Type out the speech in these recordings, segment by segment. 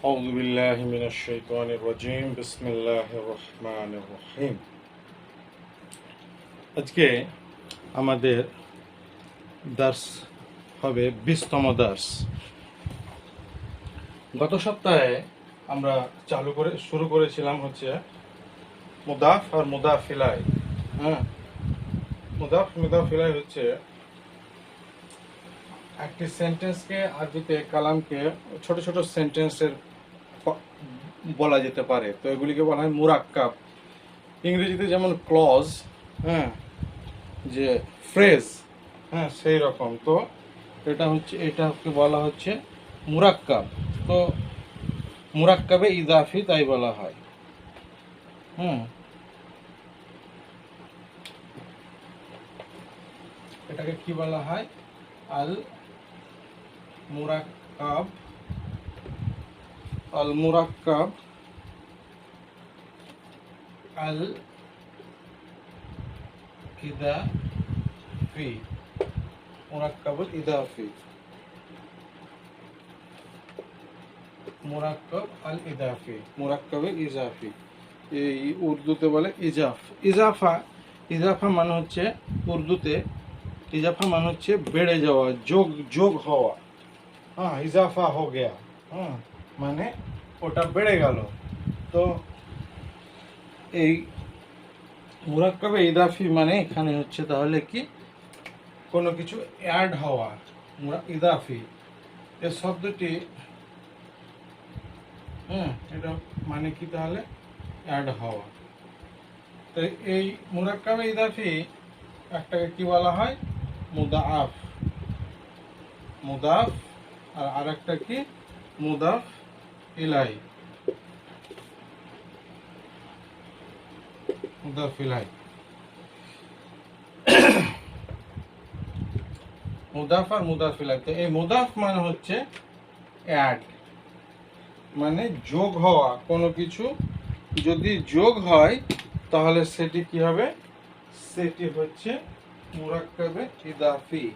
أعوذ بالله من الشيطان الرجيم بسم الله الرحمن الرحيم আজকে আমাদের দার্স হবে 20তম দার্স। গত সপ্তাহে আমরা শুরু করেছিলাম হচ্ছে মুদাফ আর মুদাফ ইলাই। মুদাফ ইলাই হচ্ছে একটি সেন্টেন্সকে আরবিতে কালামকে ছোট ছোট সেন্টেন্সের বলা যেতে পারে, তো এগুলিকে বলা হয় মুরাক্কাব। ইংরেজিতে যেমন ক্লজ, যে ফ্রেজ, সেই রকম। তো এটাকে বলা হচ্ছে মুরাক্কাব। তো মুরাক্কাবে ইজাফি তাই বলা হয়। এটাকে কি বলা হয়? আল মুরাক্কাব আল ইদাফি, মুরাক্কাবুল ইদাফি, মুরাক্কাব আল ইদাফি, মুরাক্কাবুল ইজাফি। এই উর্দুতে বলে ইজাফা মানে হচ্ছে উর্দুতে ইজাফা মানে হচ্ছে বেড়ে যাওয়া, যোগ হওয়া। ইজাফা হো গেয়া, মানে ওটা বেড়ে গেল। তো এই মুরাক্কাবে ইদাফি মানে এখানে হচ্ছে তাহলে কি কোনো কিছু অ্যাড হওয়া। ইদাফি এই শব্দটি এটা মানে কি তাহলে অ্যাড হওয়া। তো এই মুরাক্কাবে ইদাফি একটাকে কি বলা হয়? মুদাফ আর আরেকটা কি মুদাফ ইলাই। মুদাফ ইলাই, মুদাফ আর মুদাফ ইলাই। তো এই মুদাফ মানে হচ্ছে অ্যাড, মানে যোগ হওয়া। কোনো কিছু যদি যোগ হয় তাহলে সেটি কি হবে? সেটি হচ্ছে মুরাক্কাবে ইদাফি।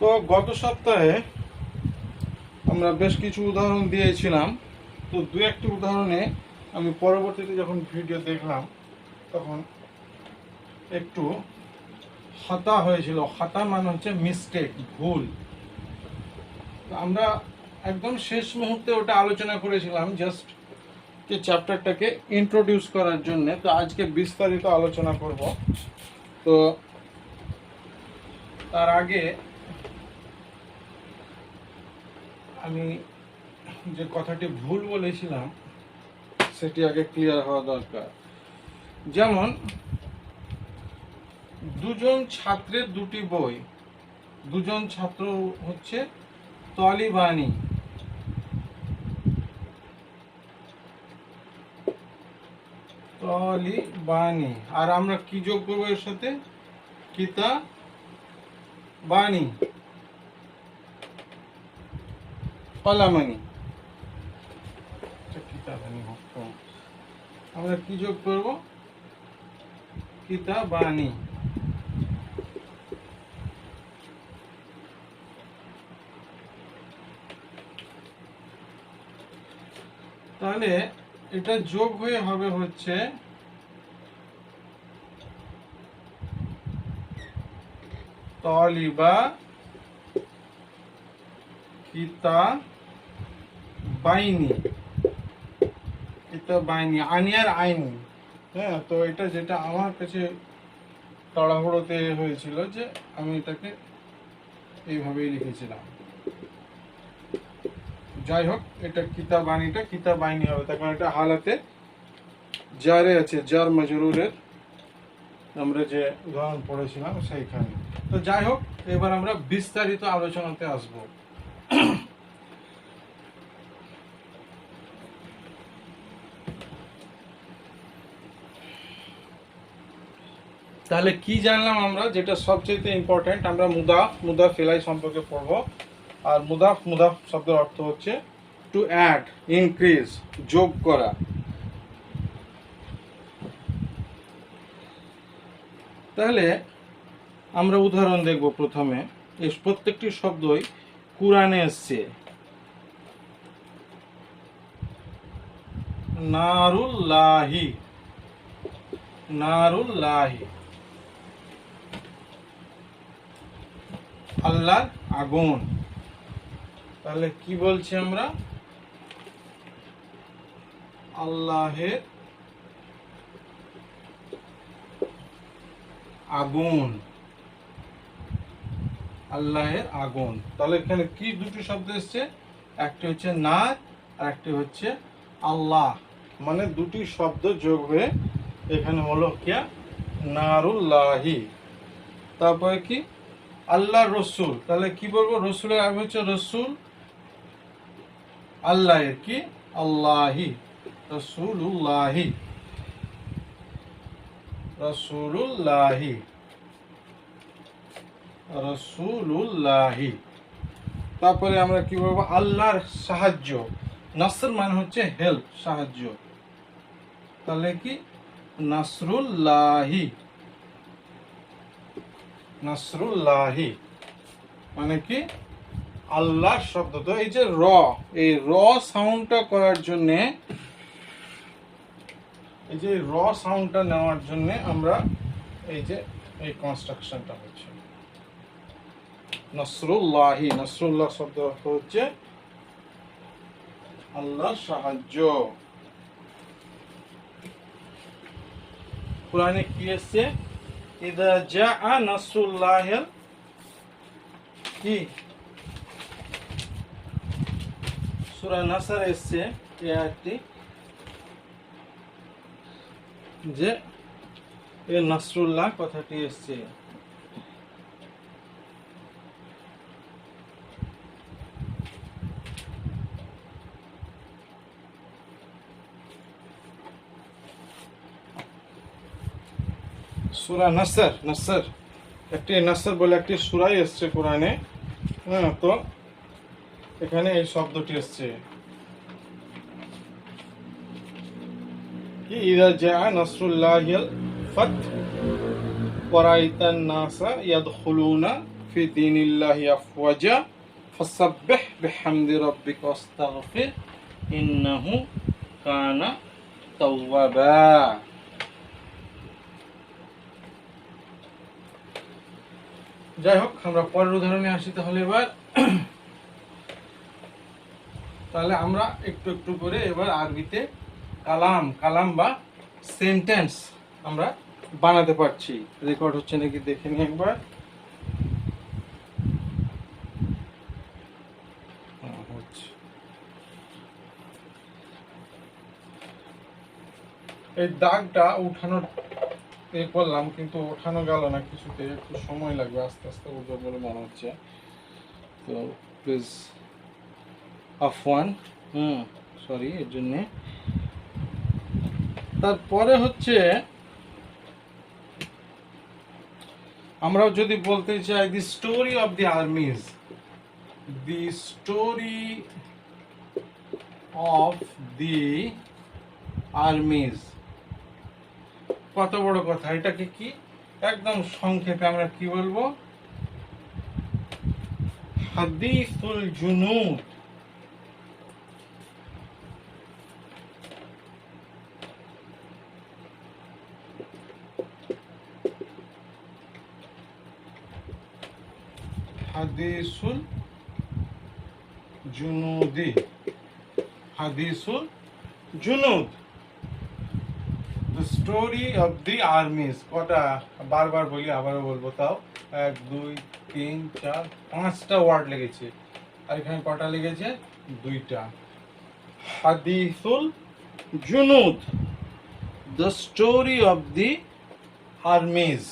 তো গত সপ্তাহে আমরা বেশ কিছু উদাহরণ দিয়েছিলাম। তো দু একটি উদাহরণে আমি পরবর্তীতে যখন ভিডিও দেখলাম তখন একটু খাতা হয়েছিল। খাতা মানে হচ্ছে মিস্টেক, ভুল। তো আমরা একদম শেষ মুহূর্তে ওটা আলোচনা করেছিলাম, জাস্ট যে চ্যাপ্টারটাকে ইন্ট্রোডিউস করার জন্য। তো আজকে বিস্তারিত আলোচনা করব। তো তার আগে আমি যে কথাটি ভুল বলেছিলাম সেটি আগে ক্লিয়ার হওয়া দরকার। যেমন দুজন ছাত্রের দুটি বই, দুজন ছাত্র হচ্ছে তলিবানি। আর আমরা কি যোগ করবো এর সাথে? কিতাবানি, কলামানি। আমরা কি যোগ করব? কিতাবানি। তাহলে এটা যোগ হয়ে হবে হচ্ছে তলিবা কিতাবাইনি, আনি আর আইনি। তো এটা যেটা আমার কাছে তাড়াহুড়োতে হয়েছিল যে আমি এটাকে এইভাবেই লিখেছিলাম। যাই হোক, এটা কিতাবাইনি হবে, তার কারণ এটা হালাতে জারে আছে, জার মাজরুরের আমরা যে উদাহরণ পড়েছিলাম সেইখানে। তো যাই হোক, এবার আমরা বিস্তারিত আলোচনাতে আসব। তাহলে কি জানলাম আমরা? যেটা সবচেয়ে ইম্পর্টেন্ট, আমরা মুদাফ ইলাই সম্পর্কে পড়ব। আর মুদাফ শব্দের অর্থ হচ্ছে টু অ্যাড, ইনক্রিজ, যোগ করা। তাহলে আমরা উদাহরণ দেখব। প্রথমে এই প্রত্যেকটি শব্দই কুরআনে এসছে। নারুল্লাহি, নারুল্লাহি, আল্লাহর আগুন। তাহলে কি বলছি আমরা? আল্লাহের আগুন, আল্লাহের আগুন। তাহলে এখানে কি দুটি শব্দ এসছে? একটি হচ্ছে নার আর একটি হচ্ছে আল্লাহ, মানে দুটি শব্দ যোগ হয়ে এখানে হলো কি নারুল্লাহি। তারপরে কি? আল্লাহ রসুল। তাহলে কি বলবো? রসুলের আগে হচ্ছে রসুল, আল্লাহের কি আল্লাহি, রসুলুল্লাহি, রসুলুল্লাহি, রসুলুল্লাহি। তারপরে আমরা কি বলবো? আল্লাহর সাহায্য। নাসর মানে হচ্ছে হেল্প, সাহায্য। তাহলে কি? নাসরুল্লাহি, নাসরুল্লাহি মানে কি? আল্লাহর শব্দ। তো এই যে এই সাউন্ডটা করার জন্য, এই যে সাউন্ডটা নেওয়ার জন্য আমরা এই যে এই কনস্ট্রাকশনটা হচ্ছে নাসরুল্লাহি। নাসরুল্লাহ শব্দ অর্থ হচ্ছে আল্লাহর সাহায্য। কোরআনে কি এসেছে? ইদা জাআ নাসরুল্লাহ, কি সূরা নাসর এসেছে এই আয়াতটি, যে এই নাসরুল্লাহ কথাটি এসেছে। সূরা নাসর, নাসর একটি, নাসর বলে একটি সূরাই এসেছে কোরআনে। হ্যাঁ, তো এখানে এই শব্দটি এসেছে কি? ইদা জাআ নাসরুল্লাহিল ফাতহ ওয়ারাইতান নাসা ইয়াদখুলুনা ফি দীনিল্লাহি আফওয়াজা ফাসাব্বিহ বিহামদি রাব্বিকা ওয়াস্তাগফির ইন্নাহু কানা তাওয়াবা। যাই হোক, আমরা পরের উদাহরণে আসি তাহলে এবার। তাহলে আমরা একটু একটু করে এবার আরবিতে কালাম বা সেন্টেন্স আমরা বানাতে পারছি। রেকর্ড হচ্ছে নাকি দেখে নিই একবার। এই দাগটা উঠানোর করলাম, কিন্তু ওঠানো গেল না কিছুতে, একটু সময় লাগবে, আস্তে আস্তে উঠবে বলে মনে হচ্ছে। তো প্লিজ আফওয়ান, সরি এর জন্যে। তারপরে হচ্ছে আমরা যদি বলতে চাই the story of the army's, the story of the army's, কত বড় কথা। এটাকে কি একদম সংক্ষেপে আমরা কি বলবো? হাদিসুল জুনুদ। হাদিসুল জুনুদি, হাদিসুল জুনুদ, the story of the armies. কটা বারবার বলি, আবারও বলবো, তাও 1 2 3 4 5টা ওয়ার্ড লেগেছে, আর এখানে কটা লেগেছে? 2টা। হাদিসুল জুনুদ, the story of the armies.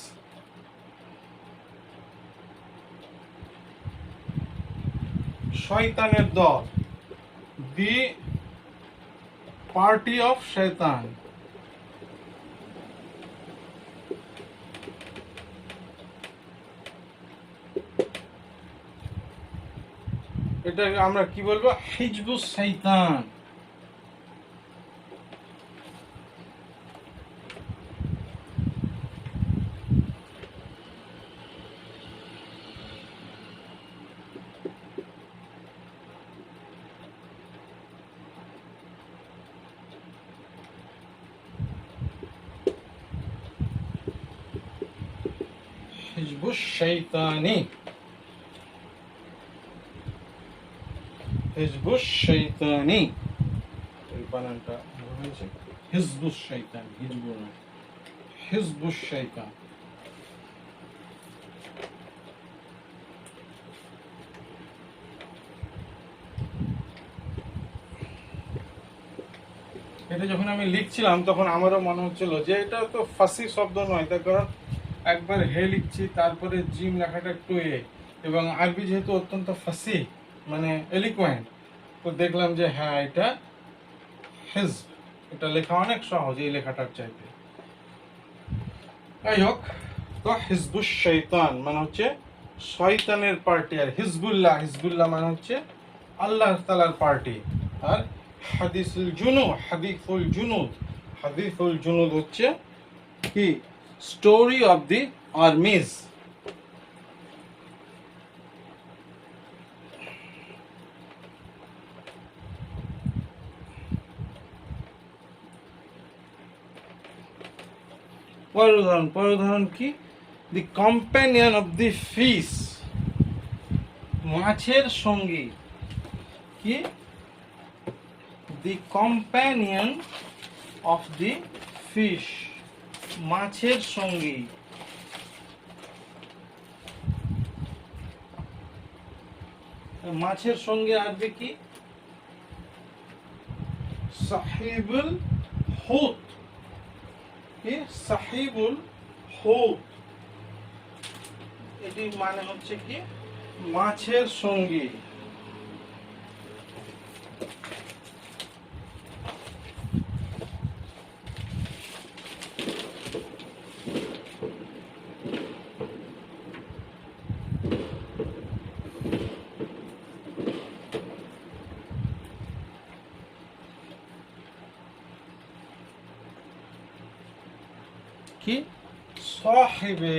শয়তানের দল, দি পার্টি অফ শয়তান। এটা আমরা কি বলবো? হিজবুস শাইতান। হিজবুস শাইতানি, হিজবুস শাইতানি, এই বানানটা হয়েছে হিজবুস শাইতান, হিজবুস না, হিজবুস শাইতান। এটা যখন আমি লিখছিলাম তখন আমারও মনে হচ্ছিল যে এটা তো ফাসি শব্দ নয়, তার কারণ একবার হে লিখছি, তারপরে জিম লেখাটা একটু এবং আরবি যেহেতু অত্যন্ত ফাসি মানে এলিকুয়েন্ট, তো দেখলাম যে হ্যাঁ এটা হিজব, এটা লেখা অনেক সহজ এই লেখাটার চাইতে। যাই হোক, তো হিজবুস শয়তান মানে হচ্ছে শয়তানের পার্টি, আর হিজবুল্লাহ, হিজবুল্লাহ মানে হচ্ছে আল্লাহ তাআলার পার্টি। আর হাদিসুল জুনুদ, হাদিসুল জুনুদ, হাদিসুল জুনুদ হচ্ছে কি? Story of the army's. পরের উদাহরণ, পরের উদাহরণ কি? দি কম্প্যানিয়ন অফ দি ফিশ, মাছের সঙ্গী। কি? দি কম্প্যানিয়ন অফ দি ফিশ, মাছের সঙ্গী। মাছের সঙ্গে আসবে কি? সাহিবুল হুত। কি? সাহিবুল হুত, এটি মানে হচ্ছে কি? মাছের সঙ্গী। কি? সাহিবে,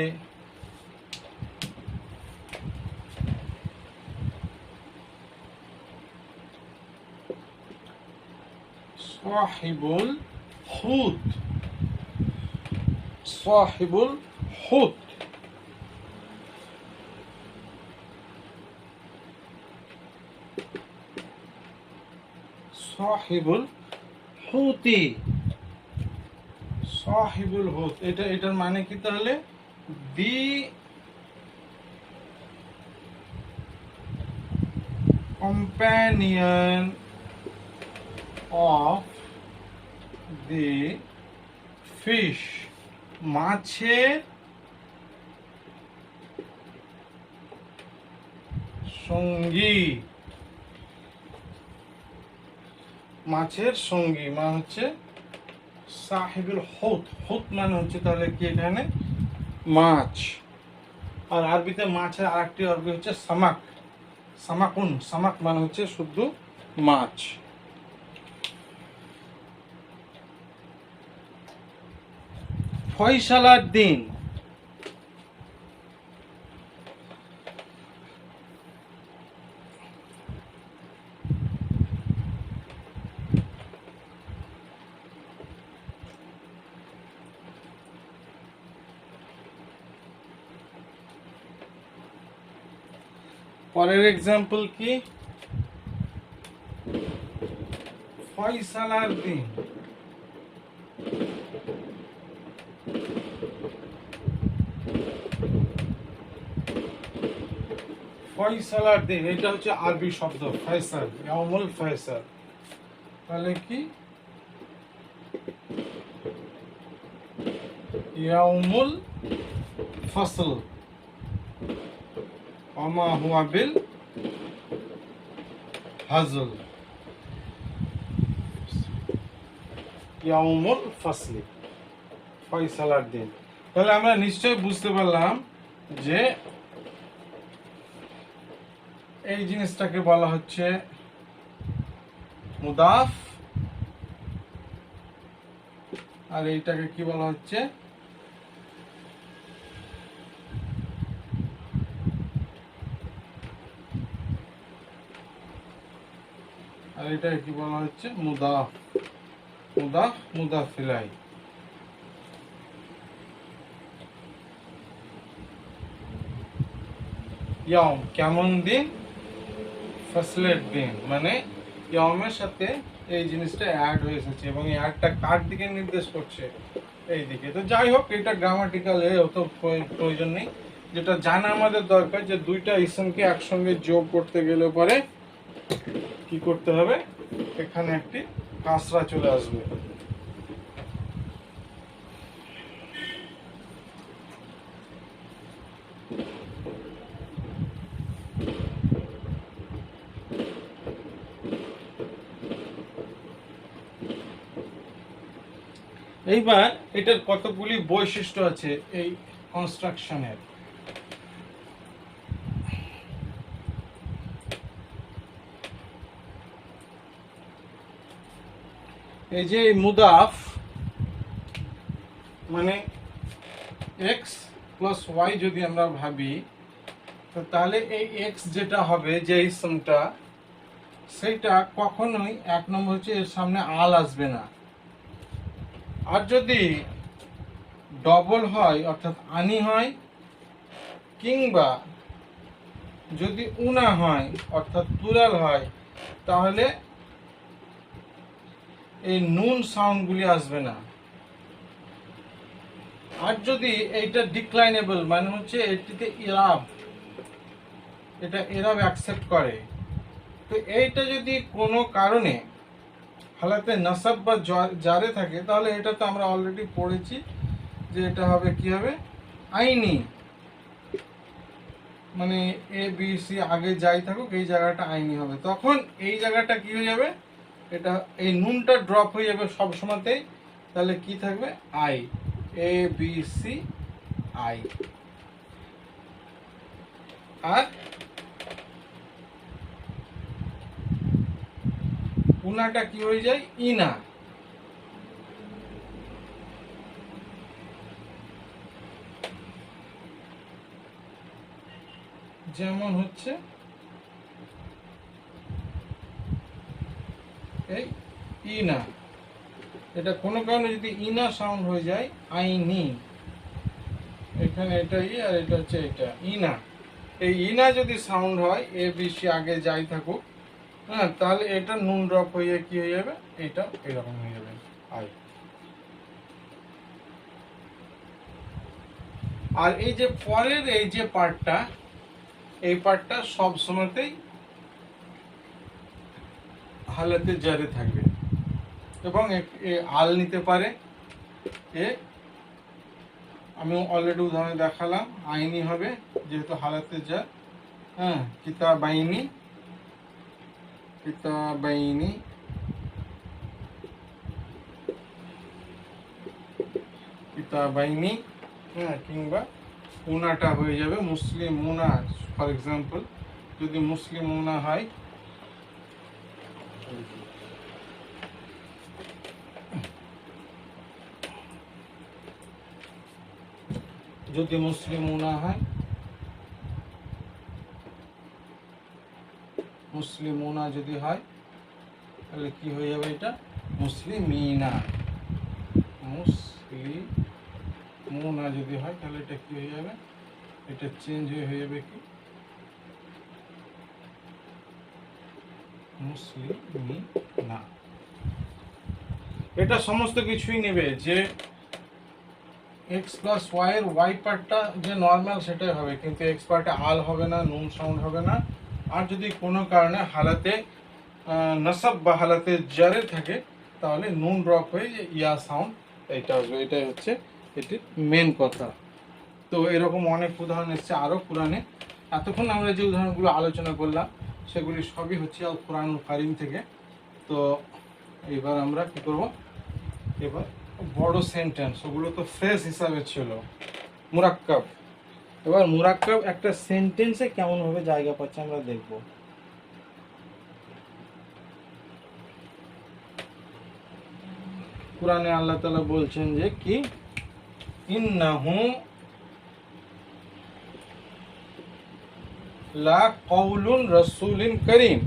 সাহিবুল হুত, সাহিবুল হুত। সাহিবুল হুতি, সাহিবুল হুত, এটার মানে কি তাহলে? দি companion of the fish, মাছের সঙ্গী। মাছের সঙ্গী মানে হচ্ছে সাহিবুল হুত। হুত মানে হচ্ছে তাহলে কি এখানে? মাছ। আর আরবিতে মাছের আরেকটি আরবি হচ্ছে সামাক, সামাকুন। সামাক মানে হচ্ছে শুদ্ধ মাছ। ফয়সালার দিন, পরের এক্সাম্পল কি? ফয়সালার দিন, ফয়সালার দিন, এটা হচ্ছে আরবি শব্দ ফয়সাল, ইয়াউমুল ফয়সাল। তাহলে কি? ইয়াউমুল ফসল, ওমা হুয়া বিল হাজল, ইয়াউমুল ফসলি, ফয়সালার দিন। তাহলে আমরা নিশ্চয়ই বুঝতে পারলাম যে এই জিনিসটাকে বলা হচ্ছে মুদাফ, আর এইটাকে কি বলা হচ্ছে, আর এটাকে কি বলা হচ্ছে মুদাফ, মুদাফ মুদাফ ইলাইহি। ইয়াউম কেমন দিন, ফসলের দিন, মানে ইয়াউমের সাথে এই জিনিসটা অ্যাড হয়ে এসেছে এবং এই অ্যাডটা কার দিকে নির্দেশ করছে, এই দিকে। তো যাই হোক, এটা গ্রামাটিক্যাল অত প্রয়োজন নেই। যেটা জানা আমাদের দরকার যে দুইটা ইসমকে একসঙ্গে যোগ করতে গেলে পরে কি করতে হবে, এখানে একটি কাসরা চলে আসবে। এইবার এটার কতগুলি বৈশিষ্ট্য আছে এই কনস্ট্রাকশনের। এই যে মুদাফ মানে এক্স প্লাস ওয়াই যদি আমরা ভাবি, তো তাহলে এই এক্স যেটা হবে যে ইসমটা, সেটা কখনোই এক নম্বর হচ্ছে এর সামনে আল আসবে না। আর যদি ডবল হয় অর্থাৎ আনি হয়, কিংবা যদি উনা হয় অর্থাৎ প্লুরাল হয়, তাহলে এই নুন সাউন্ডগুলি আসবে না। আর যদি এইটা ডিক্লাইনেবল মানে হচ্ছে এটিতে ইরাব, এটা ইরাব অ্যাকসেপ্ট করে, তো এইটা যদি কোনো কারণে হালাতে নাসাব বা জারে থাকে, তাহলে এটা তো আমরা অলরেডি পড়েছি যে এটা হবে কি হবে, আইনি, মানে এ বি সি আগে যাই থাকুক এই জায়গাটা আইনি হবে। তখন এই জায়গাটা কি হয়ে যাবে, এটা এই নুনটা ড্রপ হয়ে যাবে সব সময়তেই, তাহলে কি থাকবে, I, A B C I. আর উনাটা কি হয়ে যায়, ইনা। যেমন হচ্ছে এই ইনা, এটা কোনো কারণে যদি ইনা সাউন্ড হয়ে যায়, আইনি, এখানে এটা ই আর এটা হচ্ছে এটা ইনা, এই ইনা যদি সাউন্ড হয় এ বি সি আগে যাই থাকুক, হ্যাঁ, তাহলে এটা নুন ড্রপ হয়ে কি হয়ে যাবে, এটা এরকম হয়ে যাবে আই। আর এই যে পরের এই যে পার্টটা, এই পার্টটা সব সময়তেই হালাতে জারে থাকবে এবং আল নিতে পারে। এ আমি অলরেডি উদাহরণে দেখালাম, আইনি হবে যেহেতু হালাতে জার। হ্যাঁ, কিতাবাইনি, কিতাবাইনি, কিতাবাইনি, হ্যাঁ, কিংবা উনাটা হয়ে যাবে মুসলিম মুনা। ফর এক্সাম্পল যদি মুসলিম মুনা হয়, যদি মুসলিম মুনা হয়, মুসলিম মুনা যদি হয় তাহলে কি হয়ে যাবে, এটা মুসলিমিনা। মুসলিম মুনা যদি হয় তাহলে এটা কি হয়ে যাবে, এটা চেঞ্জ হয়ে যাবে কি মুসলিমিনা। এটা সমস্ত কিছুই নেবে যে এক্স প্লাস ওয়াই এর ওয়াই পার্টটা যে নর্মাল সেটাই হবে, কিন্তু এক্স পার্টে আল হবে না, নুন সাউন্ড হবে না। আর যদি কোনো কারণে হালাতে নসব বা হালাতে জারে থাকে, তাহলে নুন ড্রপ হয়ে ইয়া সাউন্ড এইটা আসবে। এটাই হচ্ছে এটির মেন কথা। তো এরকম অনেক উদাহরণ এসছে আরও কোরআনে। এতক্ষণ আমরা যে উদাহরণগুলো আলোচনা করলাম সেগুলি সবই হচ্ছে আল কোরআনুল কারীম থেকে। তো এবার আমরা কি করব, এবার বড় সেন্টেন্স, ওগুলো তো ফ্রেজ হিসাবে ছিল, মুরাক্কাব, এবার মুরাক্কাব একটা সেন্টেন্সে কেমন ভাবে জায়গা পাচ্ছে আমরা দেখব। কুরআনে আল্লাহ তাআলা বলছেন যে কি ইন্নাহু লা কওলুন রাসূলিন কারীম।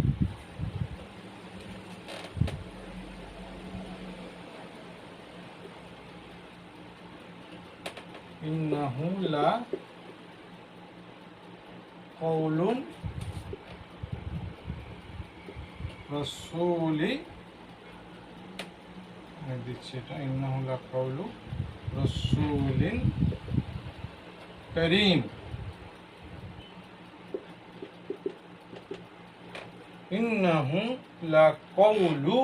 ইন্নাহু লা কওলুন রাসূলি দিচ্ছি এটা ইন্নাহু লা কওলু রাসূলিন কারীম। ইন্নাহু লা কওলু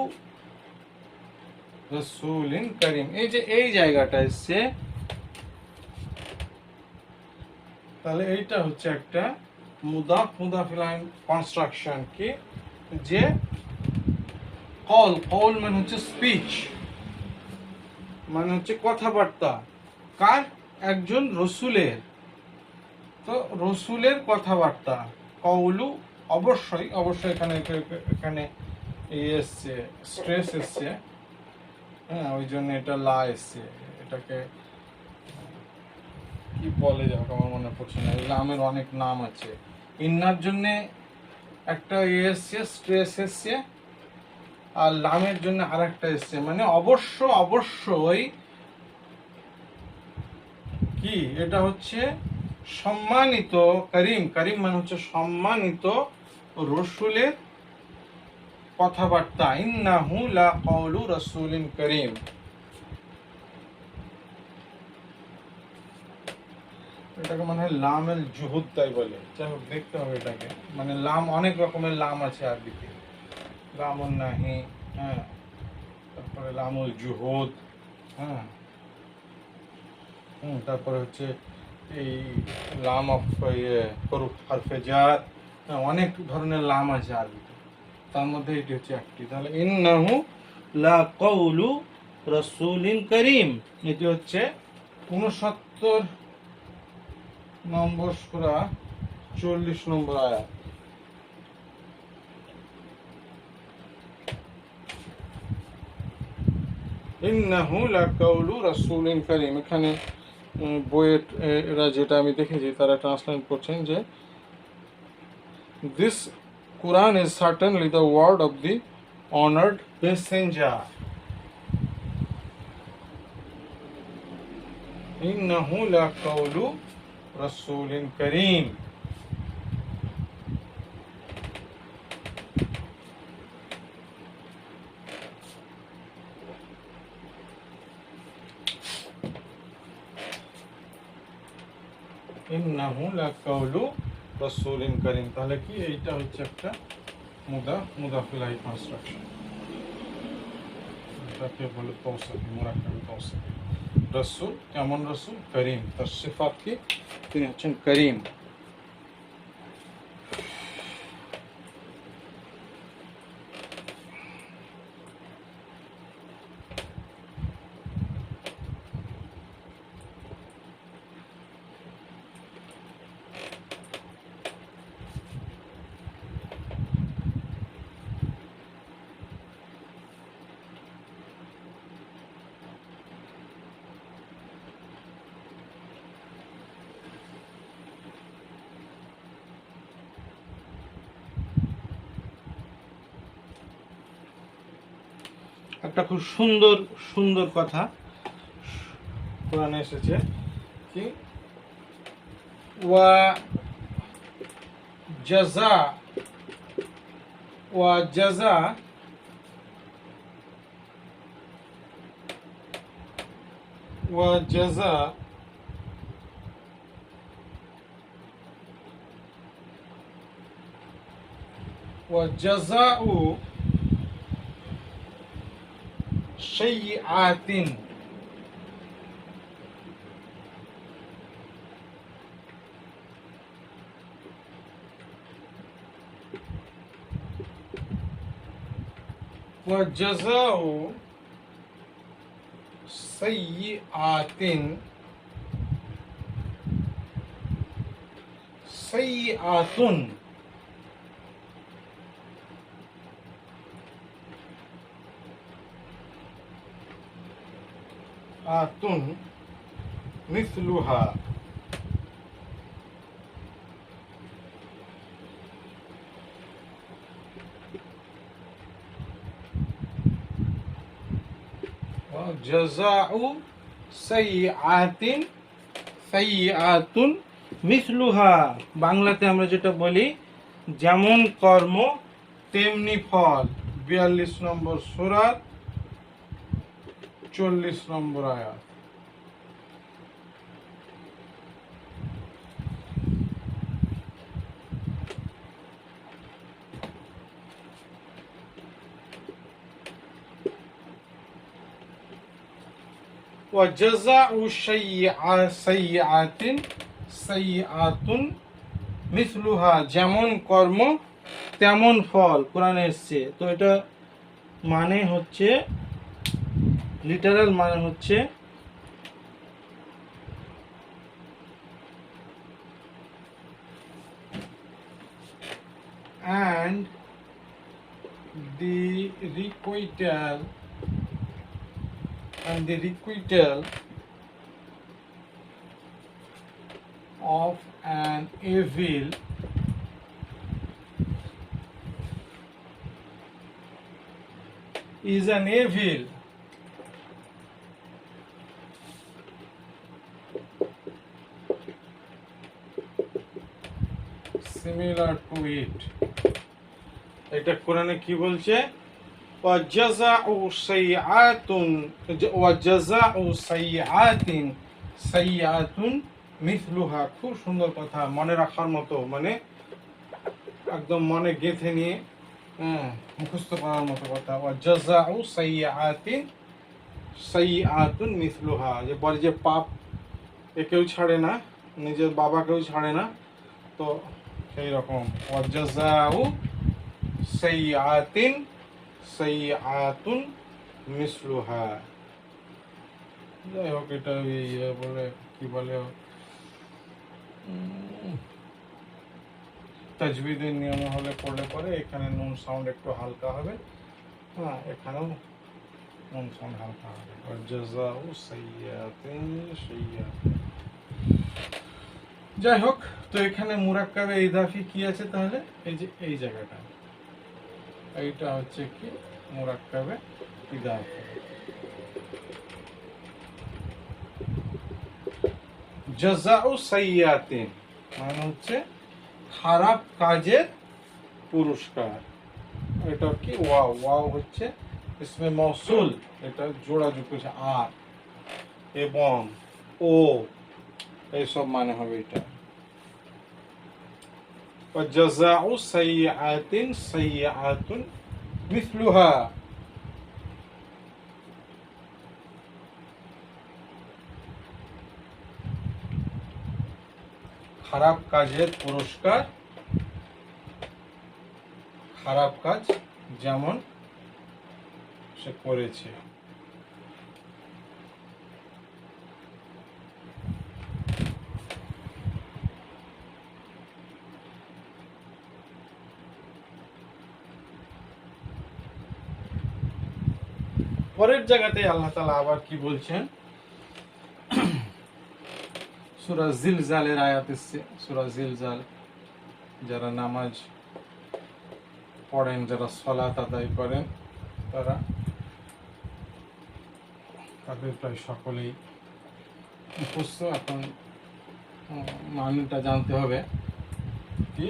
রাসূলিন কারীম। এই যে এই জায়গাটা এসছে, তাহলে এইটা হচ্ছে একটা মুদাফ মুদাফ ইলাইহি কনস্ট্রাকশন কি যে কল কল মানে হচ্ছে স্পিচ, মানে হচ্ছে কথাবার্তা কার একজন রসুলের। তো রসুলের কথাবার্তা কওলু অবশ্যই অবশ্যই এখানে এখানে এসছে স্ট্রেস এসছে, হ্যাঁ ওই জন্য এটা লা এসছে। এটাকে কি বলে যাক আমার মনে পড়ছে না, লামের অনেক নাম আছে। ইন্নার জন্য একটা এসছে স্ট্রেস এসছে, আর লামের জন্য আর একটা এসছে, মানে অবশ্য অবশ্যই কি এটা হচ্ছে সম্মানিত করিম। করিম মানে হচ্ছে সম্মানিত রসুলের কথাবার্তা। ইন্নাহু লা কওলু রাসূলিন করিম। এটাকে মানে লামেল জুহুদ তাই বলে, যাই হোক দেখতে হবে এটাকে। মানে লাম অনেক রকমের লাম আছে আরবিতে, লামুন নাহি, হ্যাঁ তারপরে লামুল জুহুদ, হ্যাঁ তারপরে হচ্ছে এই লাম অফ হরফ হরফে জার, অনেক ধরনের লাম আছে আরবিতে, তার মধ্যে এটি হচ্ছে একটি। তাহলে ইন্নাহু লা কওলু রাসূলিন কারীম, এটি হচ্ছে 69 নম্বর সূরা 40 নম্বর আয়াত। ইন্নাহু লা কওলু রাসূলিন কারীম। এখানে বইয়ের এরা যেটা আমি দেখেছি তারা ট্রান্সলেট করছেন যে this Quran is certainly the word of the honored messenger. ইন্নাহু লা কওলু রাসূলিন কারীম। ইন্নাহু লা কওলু রাসূলিন কারীম। তাহলে কি এইটা হচ্ছে একটা মুদাফ মুদাফ ইলাইহি কনস্ট্রাকশন, এটাকে বলে তৌসিফ, মুরাক্কাব তৌসিফ। রাসূল কেমন রাসূল? করিম, তার সিফাত কি তিনি হচ্ছেন করিম। একটা খুব সুন্দর সুন্দর কথা কোরআনে এসেছে কি ওয়া জাযা ওয়া জাযা ওয়া জাযা ওয়া জাযাউ শাইআতিন وجزاء سيئات সাইয়্যাতুন আতুন মিসলুহা জাযাউ সাইয়্যাতিন সাইয়্যাতুন মিসলুহা। বাংলাতে আমরা যেটা বলি যেমন কর্ম তেমনি ফল। 42 নম্বর সূরার 40 নম্বর আয়াত। وجزاء سيئات سيئات মিসলুহা, যেমন কর্ম তেমন ফল কোরআনে এসছে। তো এটা মানে হচ্ছে, লিটারাল মানে হচ্ছে and the requital of an evil is an evil similar to it. এটা কোরআনে কি বলছে? ওয়াজাযাউ সাইয়্যাতিন সাইয়্যাতুন মিসলুহা। খুব সুন্দর কথা, মনে রাখার মতো, মানে একদম মনে গেঁথে নিয়ে মুখস্থ করার মতো কথা। ওয়াজাযাউ সাইয়্যাতিন সাইয়্যাতুন মিসলুহা, যে বলে যে পাপ এ কেউ ছাড়ে না, নিজের বাবাকেও ছাড়ে না, তো সেই রকম ওয়াজাযাউ সাইয়্যাতিন সাইয়্যাতুন মিসলুহা। যাই হোক, এটা বলে কি বলে, তাজবিদের নিয়ম হলে পড়লে পরে এখানে নুন সাউন্ড একটু হালকা হবে, হ্যাঁ এখানেও নুন সাউন্ড হালকা হবে। জাযাউ সাইয়্যাতিন সাইয়্যাতুন। যাই হোক, তো এখানে মুরাক্কাবে ইদাফি কি আছে তাহলে? এই যে এই জায়গাটা, এইটা হচ্ছে কি মুরাক্কাবে ইদাফি। জাযাউ সাইয়্যাতিন মানে হচ্ছে খারাপ কাজের পুরস্কার। এটা কি ওয়াও, ওয়াও হচ্ছে ইসমে মৌসুল, এটা জোড়া যুক্ত হচ্ছে আর এবং ও, এইসব মানে হবে এটা। وجزاء سيئات سيئات مثلها। খারাপ কাজের পুরস্কার, খারাপ কাজ যেমন সে করেছে। পরের জায়গাতে আল্লাহ তাআলা আবার কি বলছেন? সূরা জিলজালের আয়াত এসেছে। সূরা জিলজাল, যারা নামাজ পড়েন, যারা সালাত আদায় করেন, তাদের প্রায় সকলেই মুখস্থ। এখন মানেটা জানতে হবে কি?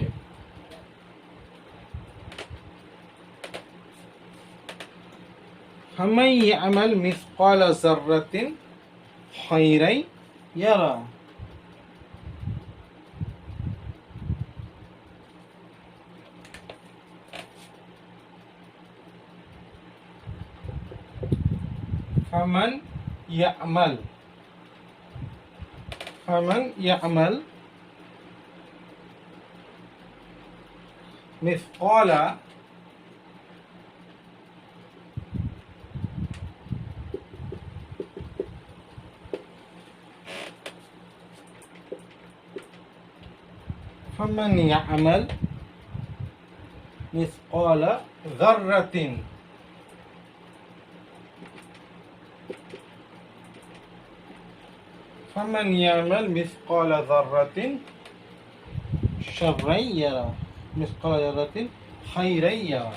ফামান ইয়ামাল মিসকালা যাররাতিন খায়রান ইয়ারা। ফামান ইয়ামাল মিসকালা ফামান ইয়ামাল মিসকালা যাররাতিন ফামান ইয়ামাল মিসকালা যাররাতিন শাররান ইয়ারা মিসকালা যাররাতিন খায়রান ইয়ারা।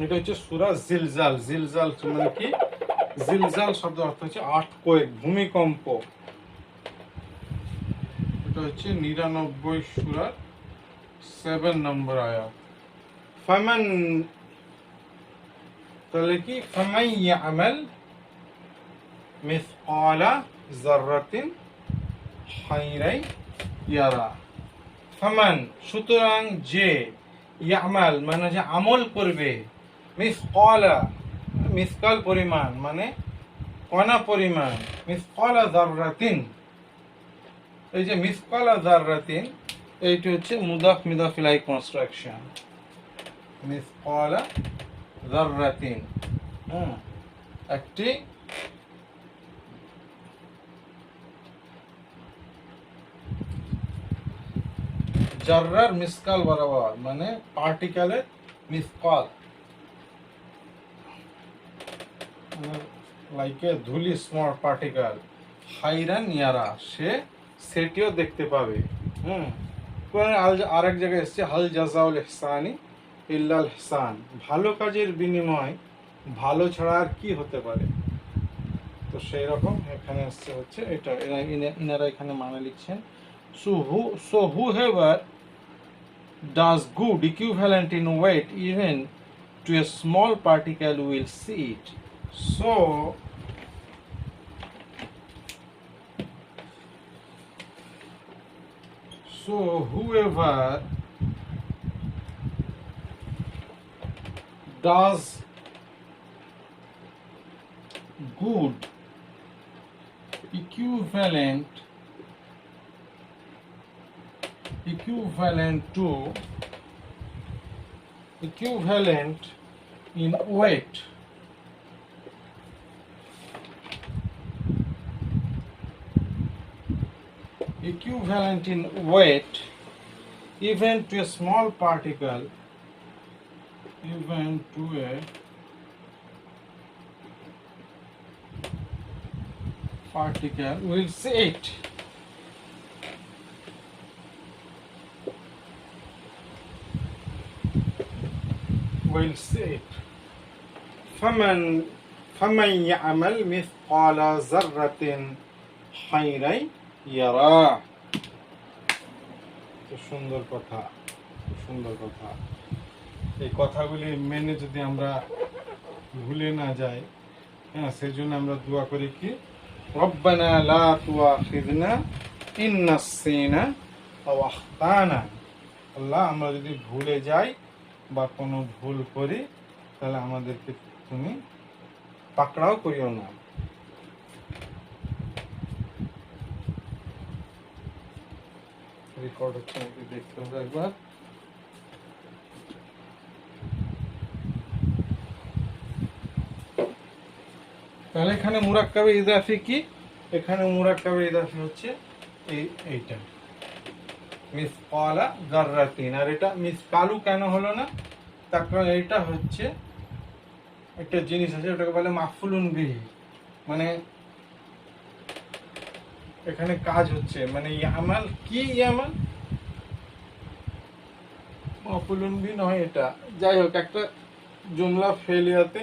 এটা হচ্ছে সূরা জিলজাল। জিলজাল মানে কি? জিলজাল শব্দ অর্থ হচ্ছে আর্থকোয়েক, ভূমিকম্প। এটা হচ্ছে 99 সূরার 7 নম্বর আয়াত। ফামান, তাহলে কি? ফামান ইয়ামাল মিসকালা যাররাতিন খায়রান ইয়ারা। ফামান, সুতরাং যে, ইয়ামাল মানে যে আমল করবে, মিসকালা মিসকাল পরিমাণ মানে কণা পরিমাণ, মিসকালা যাররাতিন, এই যে মিসকালা যাররাতিন এইটি হচ্ছে মুদাফ মুদাফ ইলাইহি কনস্ট্রাকশন। মিসকালা যাররাতিন একটি জাররার মিসকাল বরাবর, মানে পার্টিকেলের মিসকাল, লাইক এ ধুলি স্মল পার্টিকেল। খায়রান ইয়ারা, সে সেটিও দেখতে পাবে। কোরআনে আরেক জায়গায় এসেছে হাল জাযাউল ইহসানি ইল্লাল ইহসান, ভালো কাজের বিনিময় ভালো ছাড়া আর কি হতে পারে। তো সেই রকম এখানে এসছে হচ্ছে এটা, ইনারা এখানে মানে লিখছেন so whoever does good equivalent in weight even to a small particle will see it. So whoever does good equivalent in weight even to a small particle, even to a particle will see it. Will see it. فمن يعمل مثقال ذرة خيرا يرى. সুন্দর কথা, সুন্দর কথা। এই কথাগুলি মেনে যদি আমরা ভুলে না যাই, হ্যাঁ, সেজন্য আমরা দোয়া করি কি, রব্বানা লা তুআখিযনা ইন নাসিনা আও আখতানা। আল্লাহ, আমরা যদি ভুলে যাই বা কোনো ভুল করি তাহলে আমাদেরকে তুমি পাকড়াও করিও না। রেকর্ড হচ্ছে নাকি দেখতে হবে একবার। তাহলে এখানে মুরাক্কাবে ইজাফি কি? এখানে মুরাক্কাবে ইজাফি হচ্ছে এইটা মিসকালা যাররাতিন। আর এটা মিসকালু কেন হলো না? তার কারণ এটা হচ্ছে একটা জিনিস আছে, ওটাকে বলে মাফউলুন বিহি, মানে এখানে কাজ হচ্ছে, মানে ইয়ামাল কি, ইয়ামাল মাফউলুন বিহি নয় এটা। যাই হোক, একটা জুমলা ফেলিয়াতে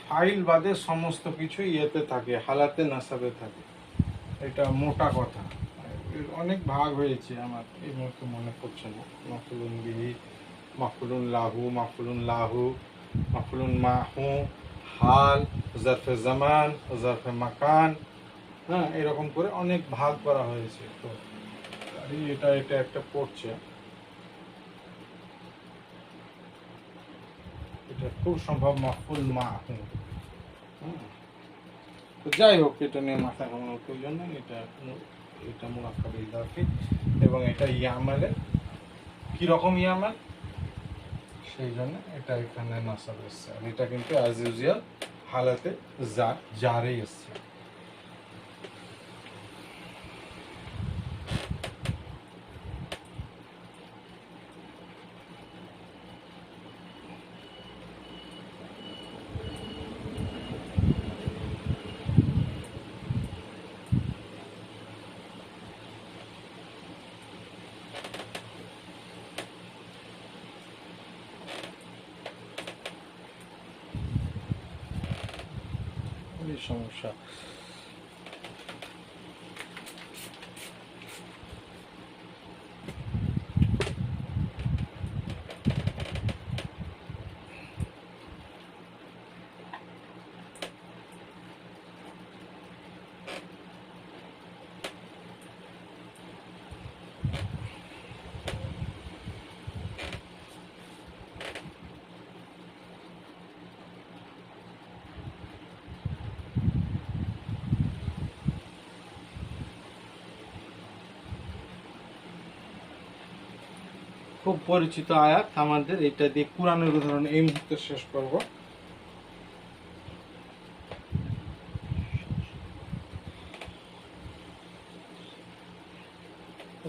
ফাইল বাদে সমস্ত কিছু ইয়েতে থাকে, হালাতে নাসাবে থাকে। এটা মোটা কথা, অনেক ভাগ হয়েছে, আমার এই মুহূর্তে মনে পড়ছে না। মাফউলুন বিহি, মাফউলুন লাহু, মাফউলুন লাহু, মাফউলুন মাহু, হাল, জারফে জামান, জারফে মাকান, হ্যাঁ, এরকম করে অনেক ভাগ করা হয়েছে। তো এটা একটা পড়ছে, এটা খুব সম্ভব মাফউল মাহু। তো যাই হোক, এটা নিয়ে মাথা ঘামানোর প্রয়োজন নেই। এটা মুরাক্কাব ইজাফি এবং এটা ইয়ামালের কীরকম ইয়ামাল, সেই জন্য এটা এখানে নাসাব এসছে। আর এটা কিন্তু অ্যাজ ইউজুয়াল হালাতে জারেই এসছে। সমস্যা খুব পরিচিত আয়াত আমাদের, এটা দিয়ে কোরআনের উদাহরণ এই মুহূর্তে শেষ করব।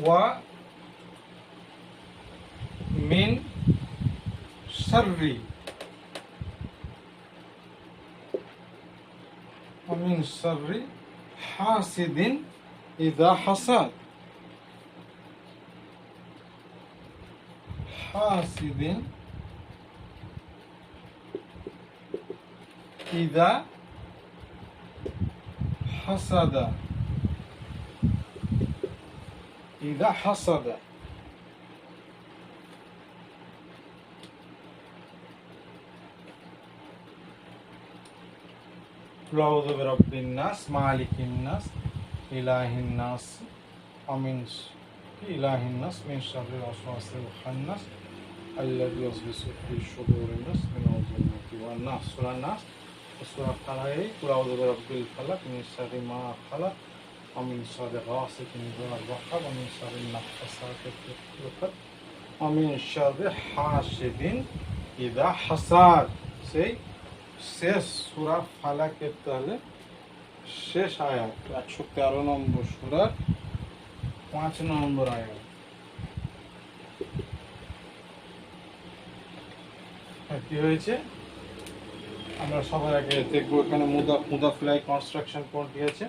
ওয়া মিন শাররি হাসিদিন ইযা হাসাদ হাসিদিন ইযা হাসাদা আউযু বিরাব্বিন নাস মালিকিন নাস ইলাহিন নাস মিন শাররিল ওয়াসওয়াসিল খান্নাস আল্লাযী ইউওয়াসওয়িসু ফি সুদুরিন নাস মিনাল জিন্নাতি ওয়ান নাস। সূরা নাস, সূরা ফালাক, কুল আউযু বিরাব্বিল ফালাক মিন শাররি মা খালাক ওয়া মিন শাররি গাসিকিন ইযা ওয়াকাব ওয়া মিন শাররি নাফাসাতি ফিল উকাদ ওয়া মিন শাররি হাসিদিন ইযা হাসাদ। সেই শেষ সূরা ফালাকের তাহলে শেষ আয়াত 113 নম্বর সূরার 5 নম্বর আয়াত। কি হয়েছে আমরা সবার আগে দেখবো। এখানে মুদাফিলাই কনস্ট্রাকশন কোড দিয়েছে।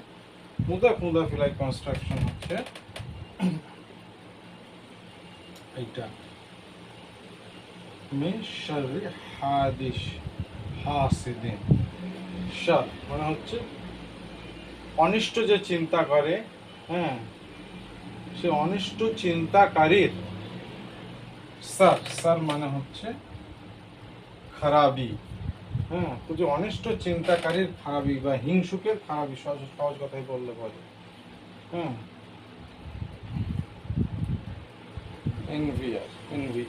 মুদাফিলাই কনস্ট্রাকশন হচ্ছে এইটা, মিন শাররি হাসিদিন। শার মানে হচ্ছে অনিষ্ট যে চিন্তা করে, হ্যাঁ, সে অনিষ্ট চিন্তাকারীর। সার মানে হচ্ছে খারাপি, হ্যাঁ, তো যে অনিষ্ট চিন্তাকারীর খারাপি বা হিংসুকের খারাপি, সহজ কথাই বললে বলে, হ্যাঁ, এনভি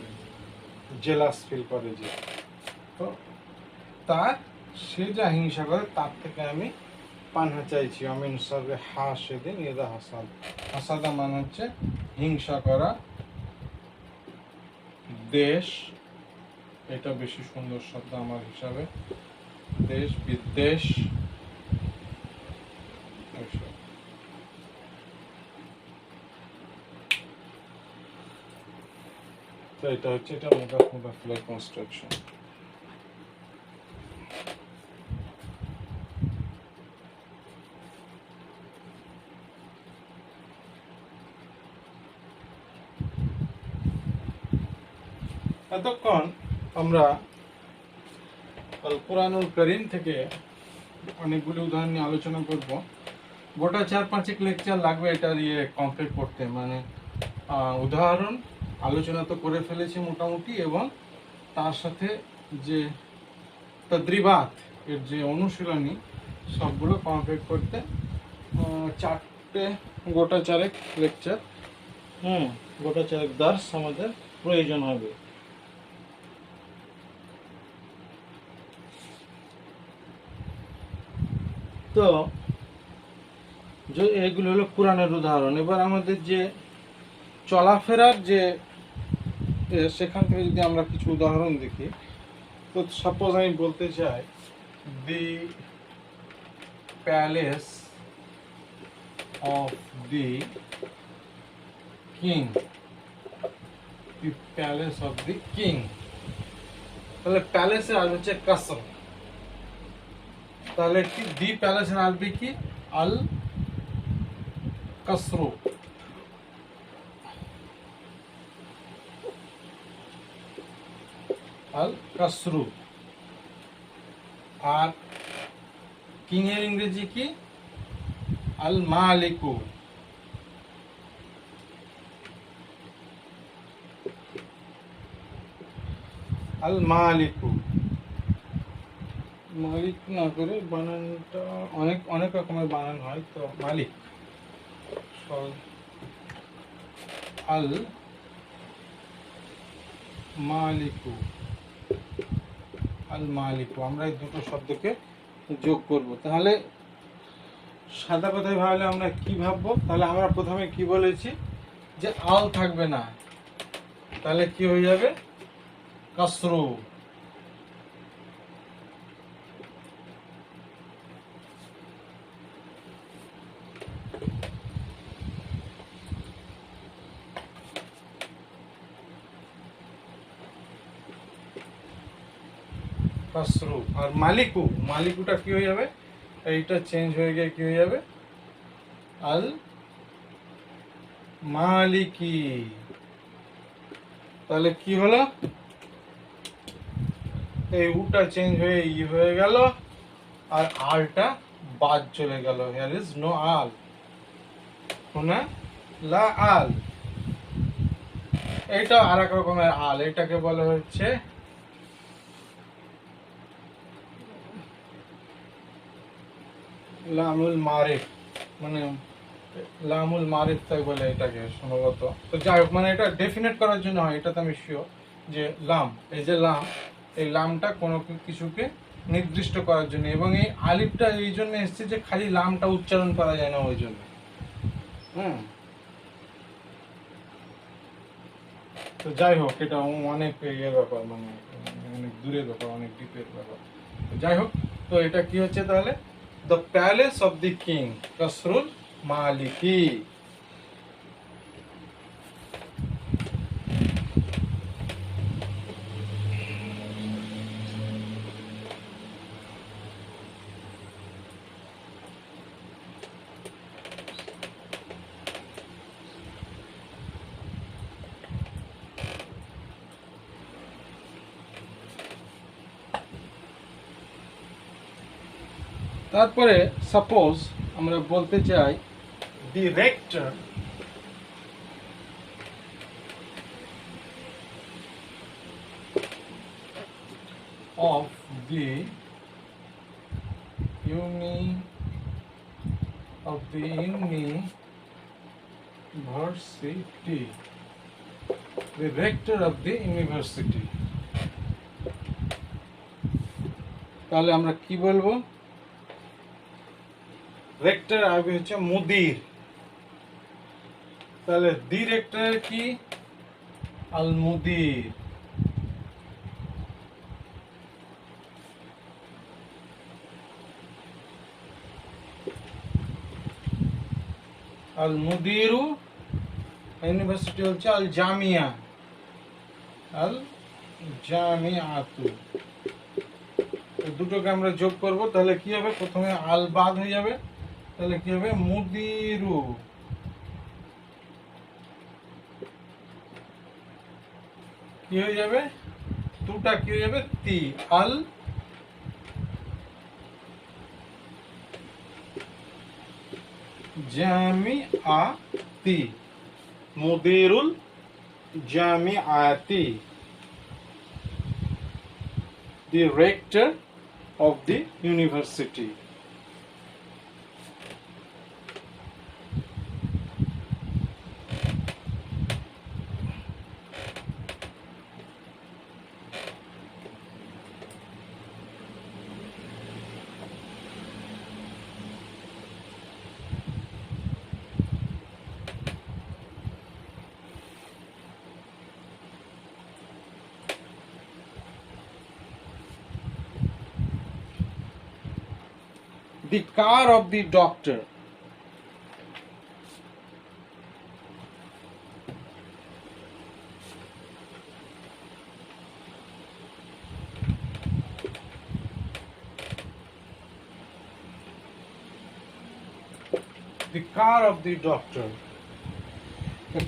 জেলাস ফিল করে যে, তো তার সে যা হিংসা করে তার থেকে আমি পানা চাইছি। আমিন সাবে হাসিদিন ইযা হাসাদ। হাসাদা মানে হচ্ছে হিংসা করা। দেশ, এটা বেশি সুন্দর শব্দ আমার হিসাবে, দেশ বিদ্বেষ, তো এটা হচ্ছে এটা মুদাফিলাই কনস্ট্রাকশন। এতক্ষণ আমরা আল কুরআনুল কারীম থেকে অনেকগুলি উদাহরণ নিয়ে আলোচনা করব। গোটা 4-5 লেকচার লাগবে এটা দিয়ে কমপ্লিট করতে, মানে উদাহরণ আলোচনা তো করে ফেলেছি মোটামুটি, এবং তার সাথে যে তাদরিবাত এর যে অনুশীলনী সবগুলো কমপ্লিট করতে গোটা 4 লেকচার, গোটা 4 দার্স আমাদের প্রয়োজন হবে। তো যে এগুলো হলো কোরআনের উদাহরণ। এবার আমাদের যে চলাফেরার যে সেখান থেকে যদি আমরা কিছু উদাহরণ দেখি, তো সাপোজ আমি বলতে চাই দি palace of the king, the palace of the king, তাহলে প্যালেসের আরবি হচ্ছে কাসর। তাহলে কি দি প্যালেসের আরবি কি? আল কাসরু। আল কাসরু। আর কিং এর ইংরেজি কি? আল মালিকু। আল মালিকু, মালিক না করে বানানটা অনেক অনেক রকমের বানান হয়, তো মালিক। আল মালিকু, আল মালিকু, আমরা এই দুটো শব্দকে যোগ করব। তাহলে সাদা কথায় ভাবলে আমরা কি ভাববো? তাহলে আমরা প্রথমে কি বলেছি যে আল থাকবে না, তাহলে কি হয়ে যাবে? কাসরু। কাসরু। আর মালিকু, মালিকুটা কি হয়ে যাবে? এইটা চেঞ্জ হয়ে গিয়ে কি হয়ে যাবে? আল মালিকি। তাহলে কি হলো? এই উটা চেঞ্জ হয়ে ই হয়ে গেল, আর আলটা বাদ চলে গেল। হিয়ার ইজ নো আল, হুনা লা আল। এটা আর এক রকমের আল, এটাকে বলা হচ্ছে লামুল মারিফ, মানে লামুল মারিফ তাই বলে এটাকে সম্ভবত। তো যাই হোক, মানে এটা ডেফিনেট করার জন্য হয়, এটাতে আমি শিওর যে লাম, এই যে লাম, এই লামটা কোনো কিছুকে নির্দিষ্ট করার জন্য, এবং এই আলিফটা এই জন্য এসছে যে খালি লামটা উচ্চারণ করা যায় না ওই জন্য। হুম, তো যাই হোক, এটা অনেক ইয়ের ব্যাপার, মানে অনেক দূরের ব্যাপার, অনেক ডিপের ব্যাপার। তো যাই হোক, তো এটা কি হচ্ছে তাহলে? The palace of the king কাসরুল মালিকি। তারপরে সাপোজ আমরা বলতে চাই the rector of the university, the rector of the university, তাহলে আমরা কি বলবো? রেক্টর আরবি হচ্ছে মুদির। তাহলে দি রেক্টর কি? আল মুদির। আল মুদিরু ইউনিভার্সিটি হচ্ছে আল জামিয়া, আল জামিআতু। দুটোকে আমরা যোগ করব, তাহলে কি হবে? প্রথমে আল বাদ হয়ে যাবে, তাহলে কি হবে? মুদিরু। কি হয়ে যাবে? দুটা কি হয়ে যাবে? তি। আল জামিআতি, মুদিরুল জামিআতি, the rector of the university. The car of the doctor. The car of the doctor.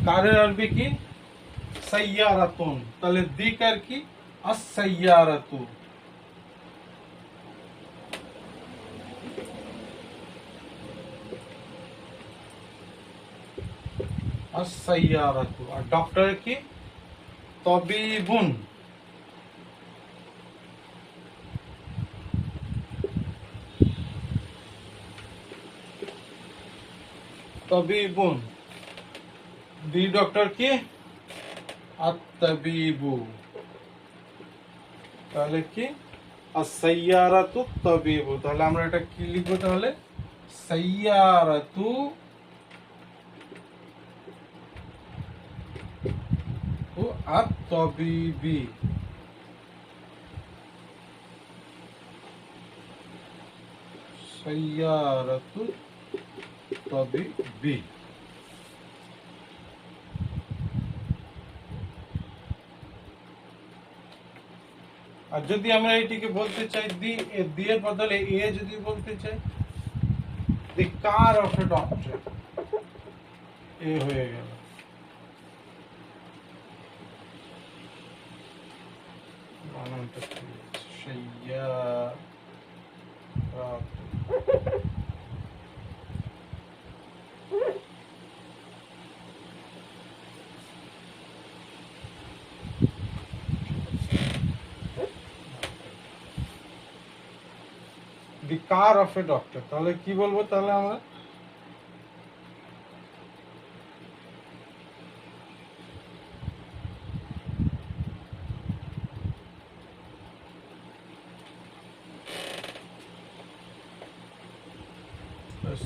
কারের আরবি কি? সাইয়ারাতুন। তাহলে দি কার কি? আস-সাইয়ারাতু। আস-সাইয়ারাতু। আর ডক্টর কি? তবিবুন। তবিবুন। দি ডক্টর কি? আত-তাবিবু। তাহলে কি? আস-সাইয়ারাতু তাবিবু। তাহলে আমরা এটা কি লিখবো তাহলে? সাইয়ারাতু ও আত-তাবিবি। সাইয়ারাতু তাবিবি। আর যদি আমরা এটিকে বলতে চাই দি এর বদলে এ যদি বলতে চাই, দি কার অফ এ ডক্টর, এ হয়ে গেল। বানানটা ঠিক আছে। সাইয়ারাতু। দি কার অফ এ ডক্টর। তাহলে কি বলবো তাহলে আমরা?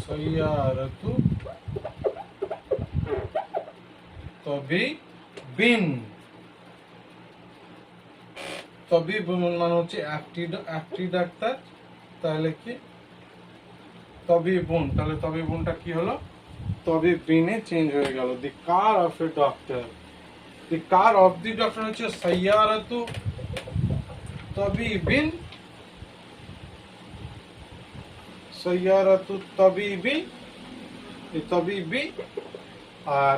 সাইয়ারাতু তাবিবিন। তাবিবুন মানে হচ্ছে একটি ডাক্তার। তাহলে কি? তাবিবুন। তাহলে তাবিবুনটা কি হলো? তাবিবিনে চেঞ্জ হয়ে গেল। The car of a doctor. The car of the doctor হচ্ছে সাইয়ারাতু তাবিবিন। সাইয়ারাতু তাবিবি, তাবিবি। আর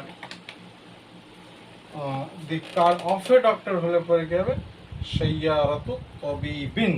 দি কার অফ এ ডক্টর হলে পরে কি হবে? সাইয়ারাতু তাবিবিন।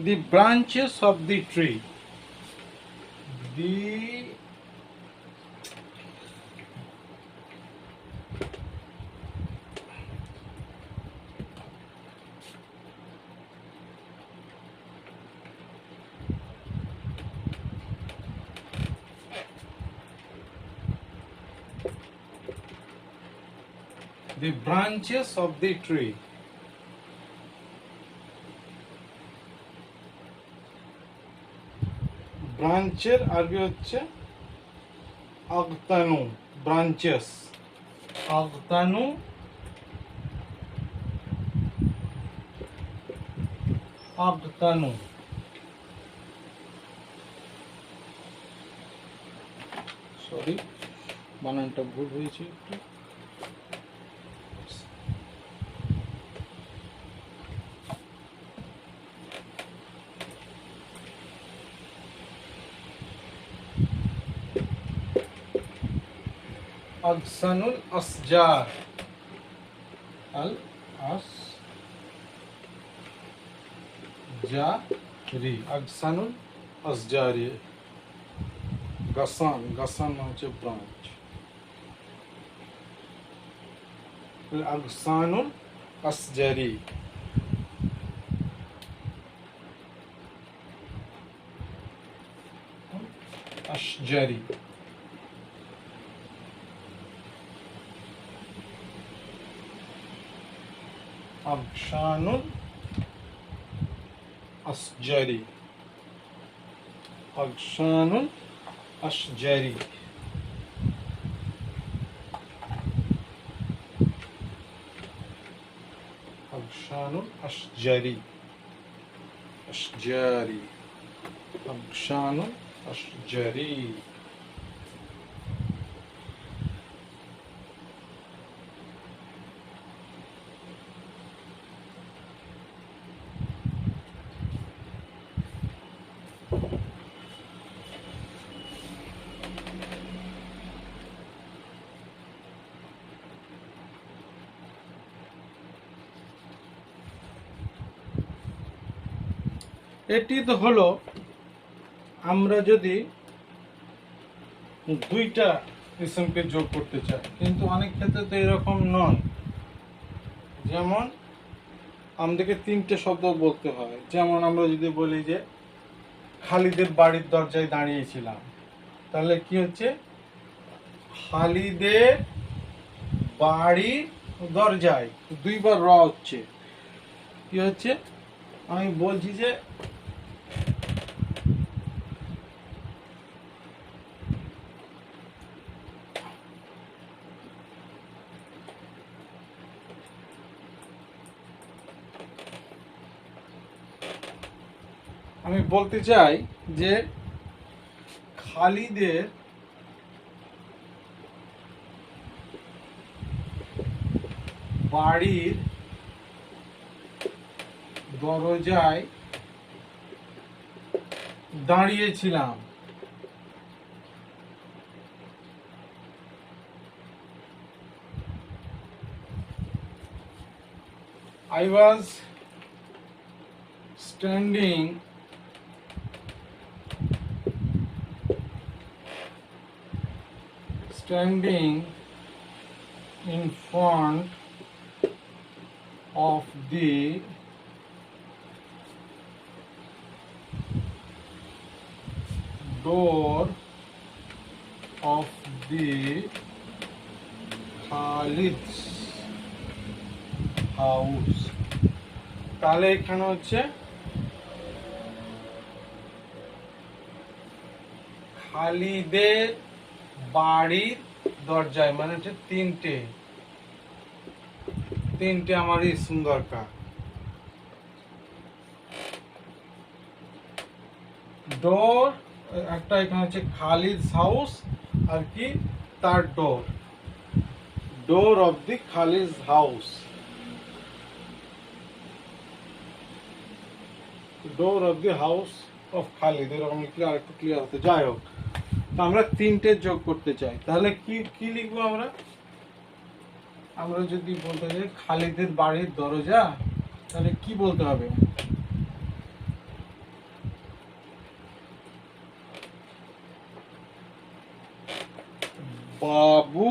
The branches of the tree. The branches of the tree. ব্রাঞ্চের আরবি হচ্ছে আগতানু। ব্রাঞ্চেস। আগতানু। আগতানু। সরি, বানানটা ভুল হয়েছে একটু। আগসানুল আসজার। আল আসজারি। আগসানুল আসজারি। গাসান। গাসান হচ্ছে ব্রাঞ্চ। আগসানুল আসজারি। আশজারি, আগশানুল আসজারি, আগশানুল আসজারি, আগশানুল আসজারি, أشجاري، أغصان أشجاري. এটি তো হলো আমরা যদি দুইটা ইসমকে যোগ করতে চাই, কিন্তু অনেক ক্ষেত্রে তো এরকম নয়। যেমন আমাদেরকে তিনটে শব্দ বলতে হয়। যেমন আমরা যদি বলি যে খালিদের বাড়ির দরজায় দাঁড়িয়েছিলাম, তাহলে কি হচ্ছে? খালিদের বাড়ির দরজায়, দুইবার র হচ্ছে। কি হচ্ছে? আমি বলছি যে আমি বলতে চাই যে খালিদের বাড়ির দরজায় দাঁড়িয়েছিলাম। I was standing in front of the door of the Khalid's house. তাহলে এখানে হচ্ছে খালিদের বাড়ির দরজায়, মানে হচ্ছে তিনটে আমার ইসম দরকার। ডোর একটা, এখানে হচ্ছে খালিদস হাউস, আর কি তার door of the Khalid's house, door of the house of Khalid. এরকম লিখলে আর একটু ক্লিয়ার হতো। যাই হোক, আমরা তিনটে যোগ করতে চাই, তাহলে কি লিখবো আমরা? আমরা যদি বলতে চাই খালিদের বাড়ির দরজা, তাহলে কি বলতে হবে? বাবু,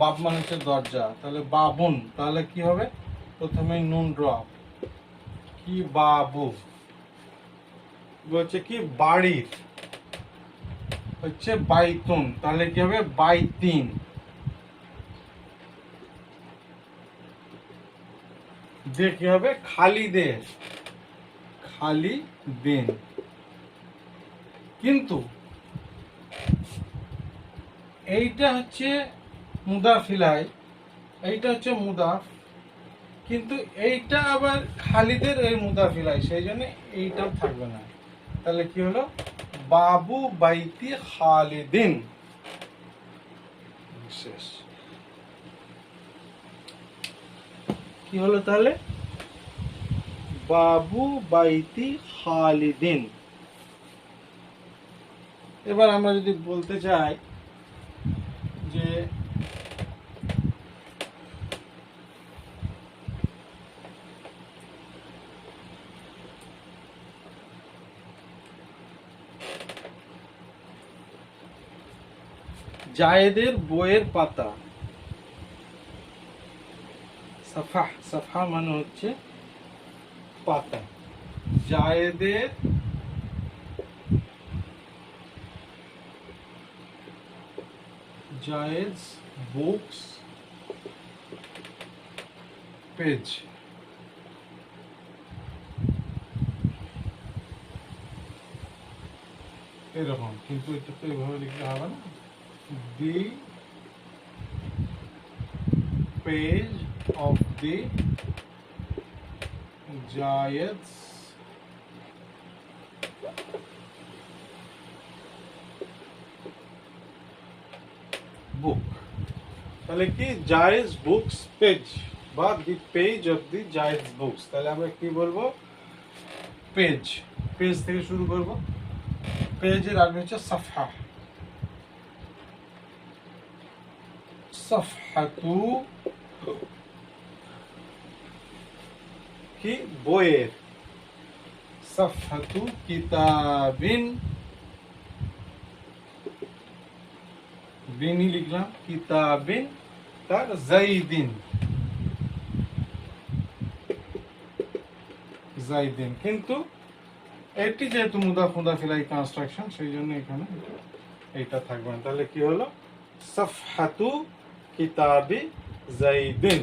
বাব মানে হচ্ছে দরজা, তাহলে বাবুন, তাহলে কি হবে? প্রথমে নুন ড্রপ, কি বাবু বলছে কি বাড়ির, হচ্ছে বাইতুন, তাহলে কি হবে? বাইতিন। দিয়ে কি হবে? খালিদের, খালিদিন। কিন্তু এইটা হচ্ছে মুদাফিলাই, এইটা হচ্ছে মুদাফ, কিন্তু এইটা আবার খালিদের এই মুদাফিলাই, সেই জন্য এইটাও থাকবে না। তাহলে কি হলো? বাবু বাইতি খালিদিন। শেষ। কি হলো তাহলে? বাবু বাইতি খালিদিন। এবার আমরা যদি বলতে চাই যে জায়েদের বইয়ের পাতা, সাফা, সাফা মানে হচ্ছে পাতা। জায়েদের জায়েজ বুকস পেজ। এরকম, কিন্তু এটা তো এইভাবে লিখলে হবে না। দি পেজ অফ দি জায়েজ বুক। তাহলে কি জায়েজ বুকস পেজ বা দি পেজ অফ দি জায়েজ বুকস। তাহলে আমরা কি বলবো? পেজ। পেজ থেকে শুরু করব। পেজের আগে হচ্ছে সাফহা। সাফহাতু কি বইয়ের। সাফহাতু কিতাবিন, বিনি লিখলাম, কিতাবিন তার জাইদিন, জাইদিন। কিন্তু এটি যেহেতু মুদাফ মুদাফ ইলাইহি কনস্ট্রাকশন, সেই জন্য এখানে এইটা থাকবে না। তাহলে কি হলো? সাফহাতু কিতাবি জাইদিন,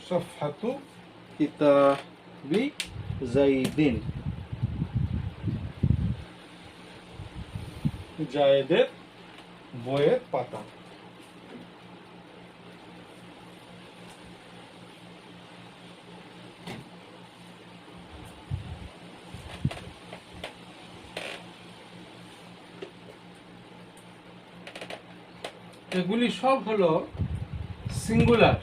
সাফহাতু কিতাবি জাইদিন, জায়েদের বইয়ের পাতা। এগুলি সব হলো সিঙ্গুলার,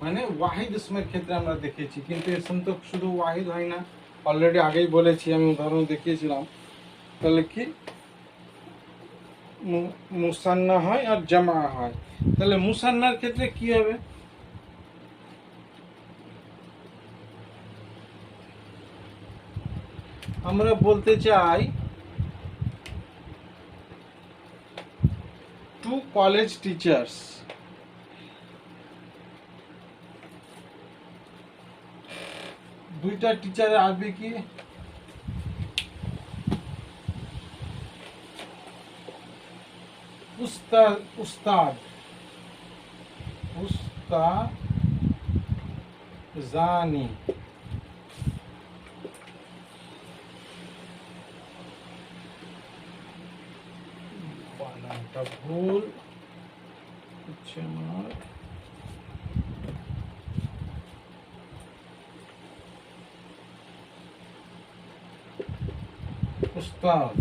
মানে ওয়াহিদ ইসমের ক্ষেত্রে আমরা দেখেছি। কিন্তু ইসম তো শুধু ওয়াহিদ হয় না, অলরেডি আগেই বলেছি, আমি উদাহরণ দেখিয়েছিলাম। তাহলে কি মুসান্না হয় আর জামা হয়। তাহলে মুসান্নার ক্ষেত্রে কি হবে? আমরা বলতে চাই টু কলেজ টিচার্স। দুইটা টিচারের আসবে কি? উস্তাদ, উস্তাদ, উস্তাজানি। বানানটা ভুল হচ্ছে আমার। উস্তাদ,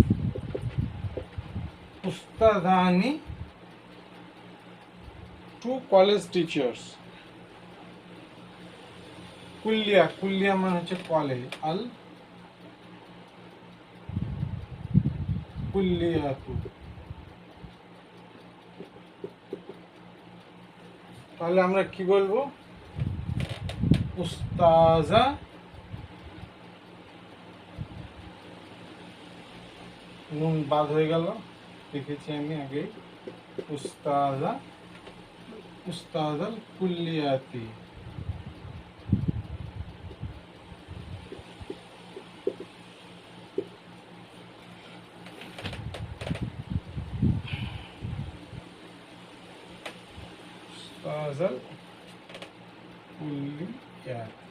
উস্তাদানি, টু কলেজ টিচার্স। কুল্লিয়া, কুল্লিয়া মানে হচ্ছে কলেজ। আল কুল্লিয়াতু। তাহলে আমরা কি বলবো? উস্তাজা, নুন বাদ হয়ে গেল, দেখেছি আমি আগে। উস্তাজা, উস্তাজাল কুল্লিয়াতি। উস্তাজাল কুল্লিয়াতি।